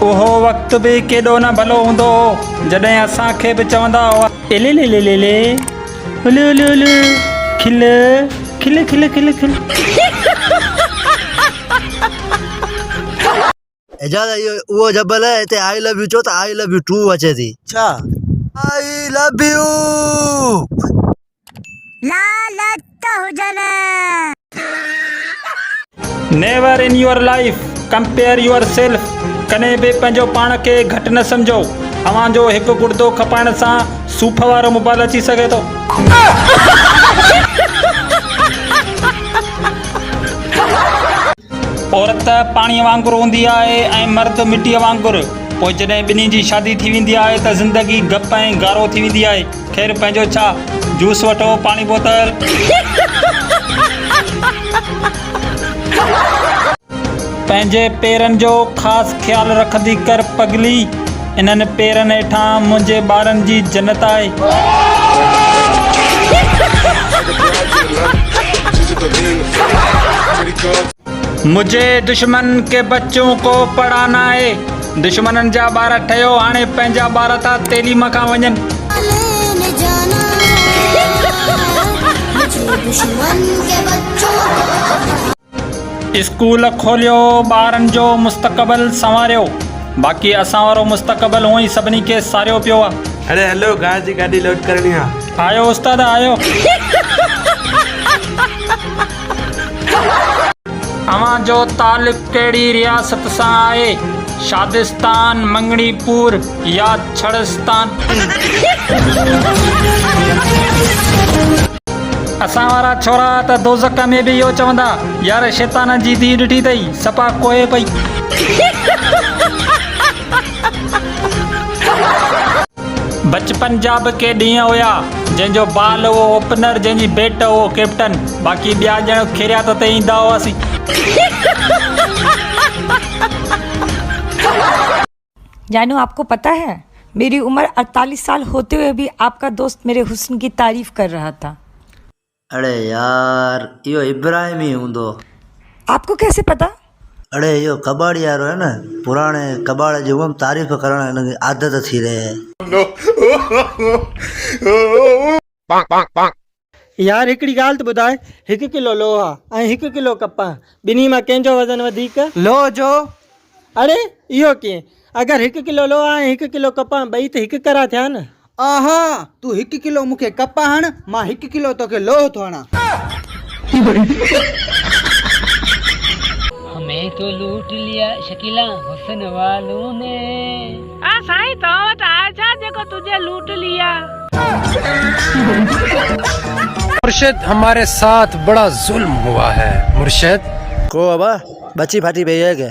उहो वक़्तु बि केॾो न भलो हूंदो हो जॾहिं असांखे बि चवंदा हुआ एले ले ले ले ले उलु उलु उलु खिल खिल खिल खिल खिल। एजाज उहो जबल है हिते आई लव यू चो त आई लव यू 2 अचे थी छा आई लव यू लालत हुजन। Never in your life compare yourself. कॾहिं बि पंहिंजो पाण खे घटि न सम्झो। तव्हांजो हिकु गुर्दो खपाइण सां सूफ वारो मोबाइल अची सघे थो। औरत पाणीअ वांगुरु हूंदी आहे ऐं मर्द मिटीअ वांगुरु। पोइ जॾहिं ॿिन्ही जी शादी थी वेंदी आहे त ज़िंदगी गप ऐं गारो थी वेंदी आहे। ख़ैर पंहिंजो छा, जूस वठो, पाणी बोतल। पंहिंजे पेरनि जो ख़ासि ख़्यालु रखंदी कर पगली। इन्हनि पेरनि हेठां मुंहिंजे ॿारनि जी जन्नत आहे। मुझे दुश्मन के बच्चों को पढ़ाना है। दुश्मननि जा ॿार ठहियो, हाणे पंहिंजा ॿार था तैलीम खां वञनि। स्कूल खोलियो, ॿारनि जो मुस्तक़बिल संवारियो। बाक़ी असां वारो मुस्तक़बिल हूअं ई सभिनी खे सारियो पियो आहे। अरे हलो, गांव जी गाॾी लोड करणी आहे। आयो उस्ताद आयो। अवां जो तालुक कहिड़ी रियासत सां आहे? शादिस्तान, मंगणीपुर या छड़स्तान? असां वारा छोरा त दोज़ख में बि इहो चवंदा, यार शैतान जी धीउ ॾिठी अथई, सफ़ा कोए पई। बचपन जा बि के ॾींहं हुया जंहिंजो बाल हो ओपनर, जंहिंजी बैट हो कैप्टन, बाक़ी ॿिया ॼण खेरियात ते ईंदा हुआसीं। जानू, आपको पता है मेरी उम्र 48 साल होते हुए भी आपका दोस्त मेरे हुस्न की तारीफ कर रहा था। अरे यार यो इब्राहिम ही हूंदो। आपको कैसे पता? अरे यो कबाड़ी यारो है ना, पुराने कबाड़ जी हम तारीफ करण हिनखे आदत थी रहे है। यार हिकिड़ी ॻाल्हि त ॿुधाए, 1 किलो लोहा ऐं 1 किलो कपह, ॿिन्ही मां कंहिंजो वज़न वधीक? लोह जो। अरे इहो कीअं? अगरि 1 किलो लोहा ऐं 1 किलो कपह ॿई त हिकु करा थिया न। आहा, तू 1 किलो मूंखे कपह हण, मां 1 किलो तोखे लोह थो हणा। हमें तो लूट लिया शकीला हुस्न वालों ने। साईं तो वटि आहे छा जेको तुझे लूट लिया? मुर्शिद, हमारे साथ बड़ा जुल्म हुआ है मुर्शिद। को अब बची फाटी पई है के?